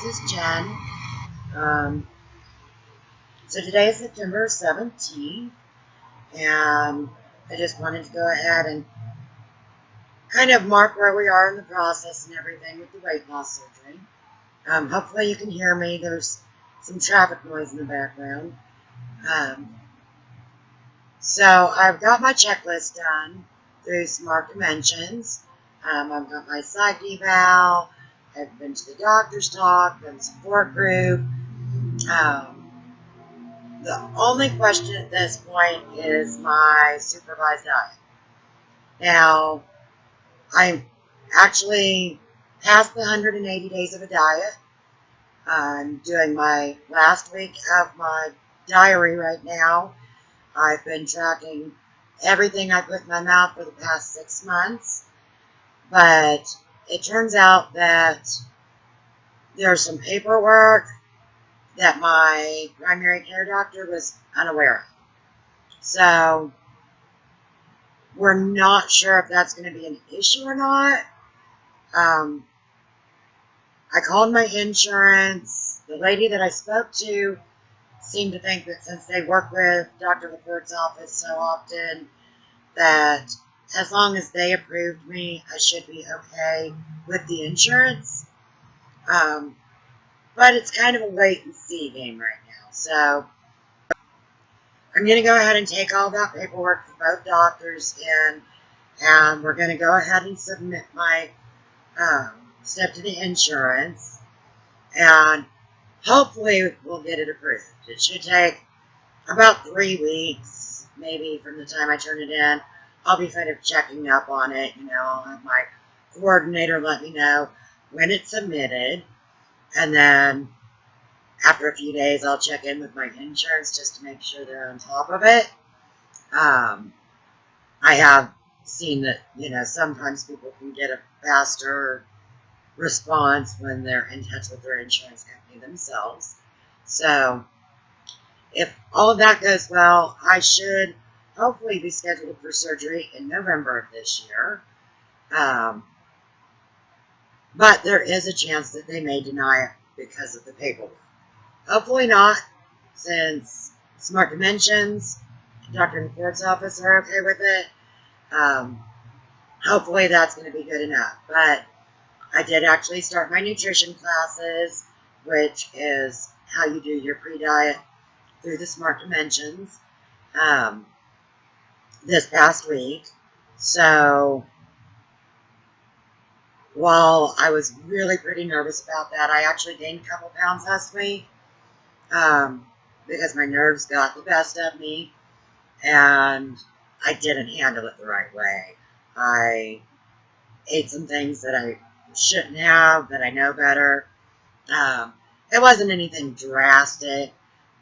this is Jen. Um, so today is September 17th, and I just wanted to go ahead and kind of mark where we are in the process and everything with the weight loss surgery. Hopefully you can hear me. There's some traffic noise in the background. Um, so I've got my checklist done through Smart Dimensions. I've got my psych eval. I've been to the doctor's talk, been support group. Um, The only question at this point is my supervised diet. Now, I'm actually past the 180 days of a diet. I'm doing my last week of my diary right now. I've been tracking everything I put in my mouth for the past 6 months. But it turns out that there's some paperwork that my primary care doctor was unaware of. So we're not sure if that's going to be an issue or not. I called my insurance. The lady that I spoke to seemed to think that since they work with Dr. LaPorte's office so often, that as long as they approved me, I should be okay with the insurance. But it's kind of a wait and see game right now. So I'm going to go ahead and take all that paperwork for both doctors in, and we're going to go ahead and submit my step to the insurance, and hopefully we'll get it approved. It should take about 3 weeks, maybe, from the time I turn it in. I'll be kind of checking up on it. I'll have my coordinator let me know when it's submitted, and then after a few days I'll check in with my insurance just to make sure they're on top of it. I have seen that, sometimes people can get a faster response when they're in touch with their insurance company themselves. So if all of that goes well, I should hopefully be scheduled for surgery in November of this year. But there is a chance that they may deny it because of the paperwork. Hopefully not, since Smart Dimensions, Dr. LaPorte's office are okay with it. Hopefully that's going to be good enough. But I did actually start my nutrition classes, which is how you do your pre-diet through the Smart Dimensions, this past week. So while I was really pretty nervous about that, I actually gained a couple pounds last week because my nerves got the best of me, and I didn't handle it the right way. I ate some things that I shouldn't have, that I know better. It wasn't anything drastic,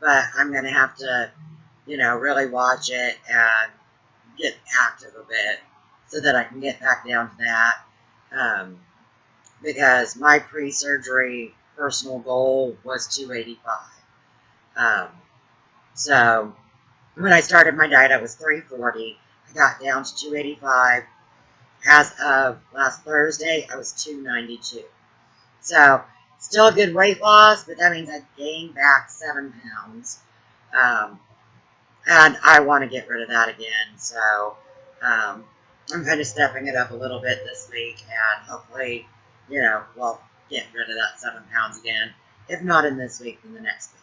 but I'm going to have to, really watch it and get active a bit so that I can get back down to that. Because my pre-surgery personal goal was 285. So when I started my diet, I was 340. I got down to 285. As of last Thursday, I was 292. So still a good weight loss, but that means I gained back 7 pounds. And I want to get rid of that again. So I'm kind of stepping it up a little bit this week, and hopefully, we'll get rid of that 7 pounds again. If not in this week, then the next week.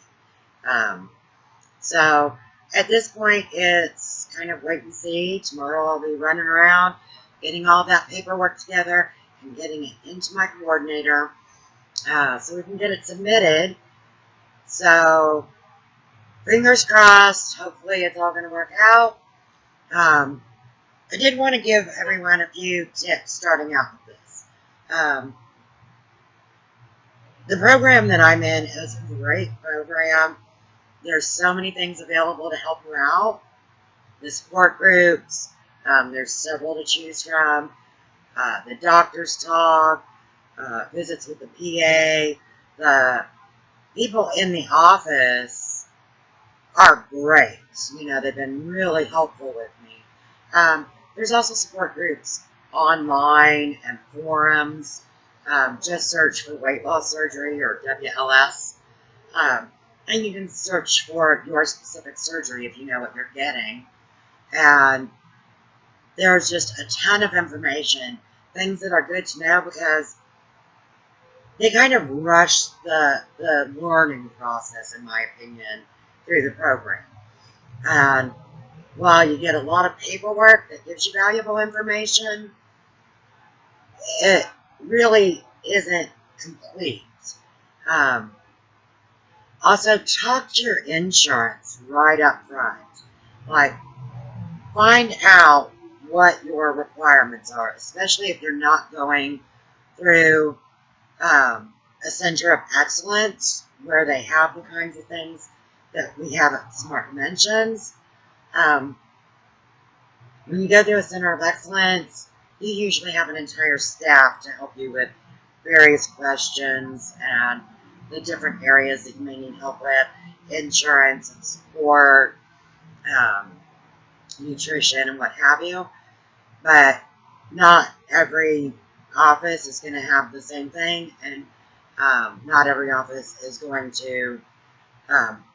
So at this point, it's kind of wait and see. Tomorrow I'll be running around, getting all that paperwork together and getting it into my coordinator so we can get it submitted. So fingers crossed, hopefully it's all going to work out. I did want to give everyone a few tips starting out with this. The program that I'm in is a great program. There's so many things available to help you out. The support groups, there's several to choose from. The doctor's talk, visits with the PA, the people in the office are great. They've been really helpful with me. There's also support groups online and forums. Just search for weight loss surgery or WLS. And you can search for your specific surgery if you know what you're getting. And there's just a ton of information, things that are good to know because they kind of rush the learning process, in my opinion, through the program. And while you get a lot of paperwork that gives you valuable information, it really isn't complete. Um, Also, talk to your insurance right up front. Like, find out what your requirements are, especially if you're not going through a center of excellence where they have the kinds of things that we have at Smart Dimensions. Um, when you go through a center of excellence, you usually have an entire staff to help you with various questions and the different areas that you may need help with, insurance and support, um, nutrition and what have you. But not every office is going to have the same thing, and not every office is going to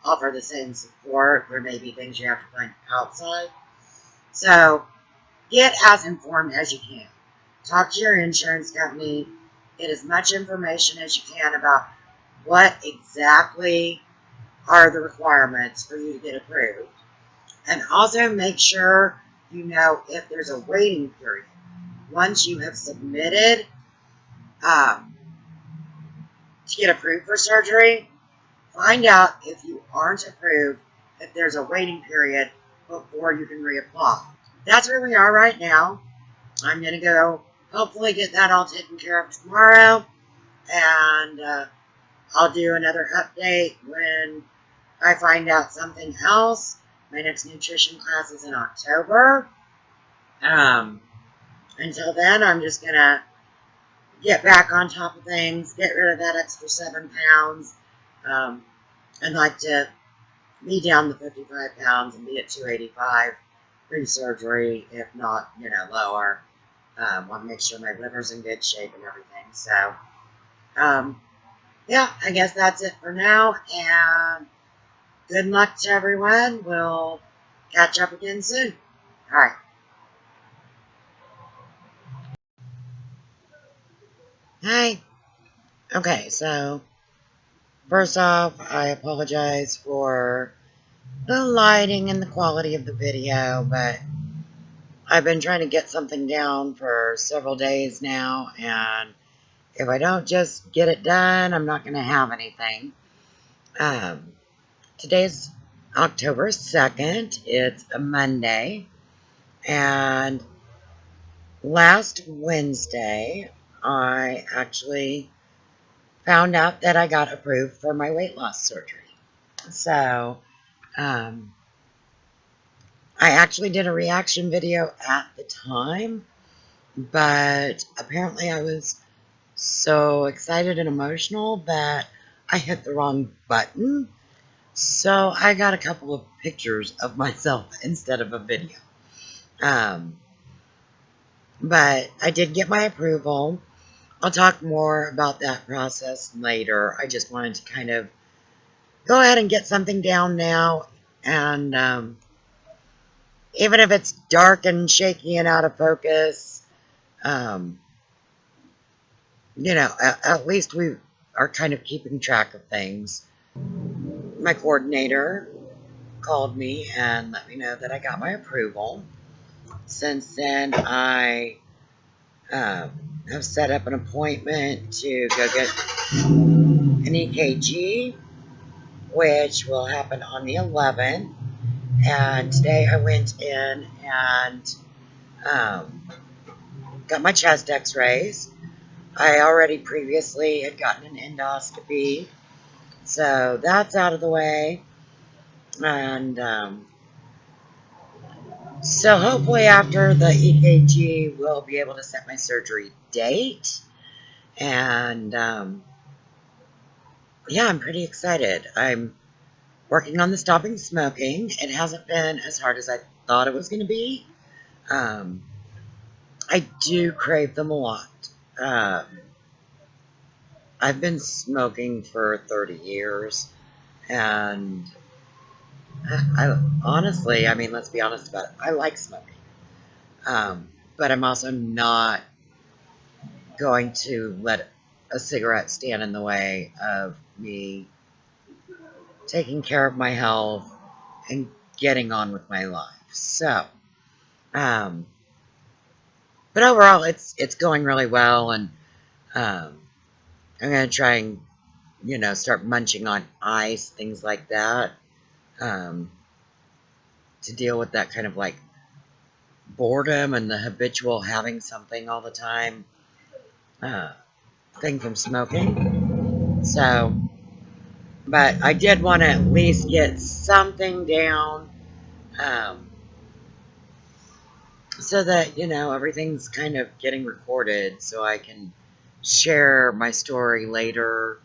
offer the same support. There may be things you have to find outside. So get as informed as you can. Talk to your insurance company. Get as much information as you can about what exactly are the requirements for you to get approved. And also make sure you know if there's a waiting period. Once you have submitted to get approved for surgery, find out if you aren't approved, if there's a waiting period before you can reapply. That's where we are right now. I'm going to go hopefully get that all taken care of tomorrow. And I'll do another update when I find out something else. My next nutrition class is in October. Until then, I'm just going to get back on top of things, get rid of that extra 7 pounds. I'd like to be down to 55 pounds and be at 285 pre-surgery, if not, lower. Want to make sure my liver's in good shape and everything. So, yeah, I guess that's it for now. And good luck to everyone. We'll catch up again soon. All right. Hi. Okay, so first off, I apologize for the lighting and the quality of the video, but I've been trying to get something down for several days now, and if I don't just get it done, I'm not going to have anything. Today's October 2nd. It's a Monday, and last Wednesday, I actually found out that I got approved for my weight loss surgery. So, I actually did a reaction video at the time, but apparently I was so excited and emotional that I hit the wrong button. So I got a couple of pictures of myself instead of a video. But I did get my approval. I'll talk more about that process later. I just wanted to kind of go ahead and get something down now. And even if it's dark and shaky and out of focus, at least we are kind of keeping track of things. My coordinator called me and let me know that I got my approval. Since then, I have set up an appointment to go get an EKG, which will happen on the 11th. And today I went in and got my chest x-rays. I already previously had gotten an endoscopy, so that's out of the way. And so hopefully after the EKG, we'll be able to set my surgery date. And yeah, I'm pretty excited. I'm working on the stopping smoking. It hasn't been as hard as I thought it was going to be. I do crave them a lot. I've been smoking for 30 years, and I honestly, I mean, let's be honest about it, I like smoking. But I'm also not going to let a cigarette stand in the way of me taking care of my health and getting on with my life. So, um, but overall, it's going really well, and um, I'm gonna try and start munching on ice, things like that, um, to deal with that kind of like boredom and the habitual having something all the time uh, thing from smoking. So, but I did want to at least get something down, um, so that everything's kind of getting recorded, so I can share my story later,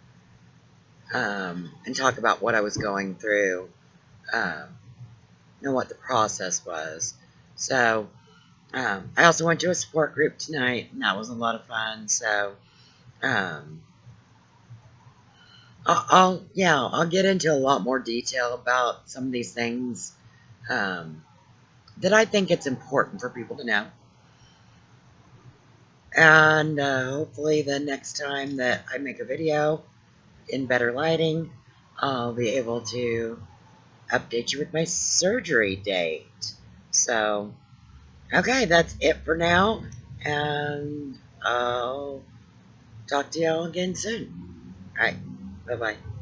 and talk about what I was going through, um, and what the process was. So I also went to a support group tonight, and that was a lot of fun. So um, I'll get into a lot more detail about some of these things, um, that I think it's important for people to know. And hopefully the next time that I make a video in better lighting, I'll be able to update you with my surgery date. So, okay, that's it for now. And I'll talk to y'all again soon. All right, bye-bye.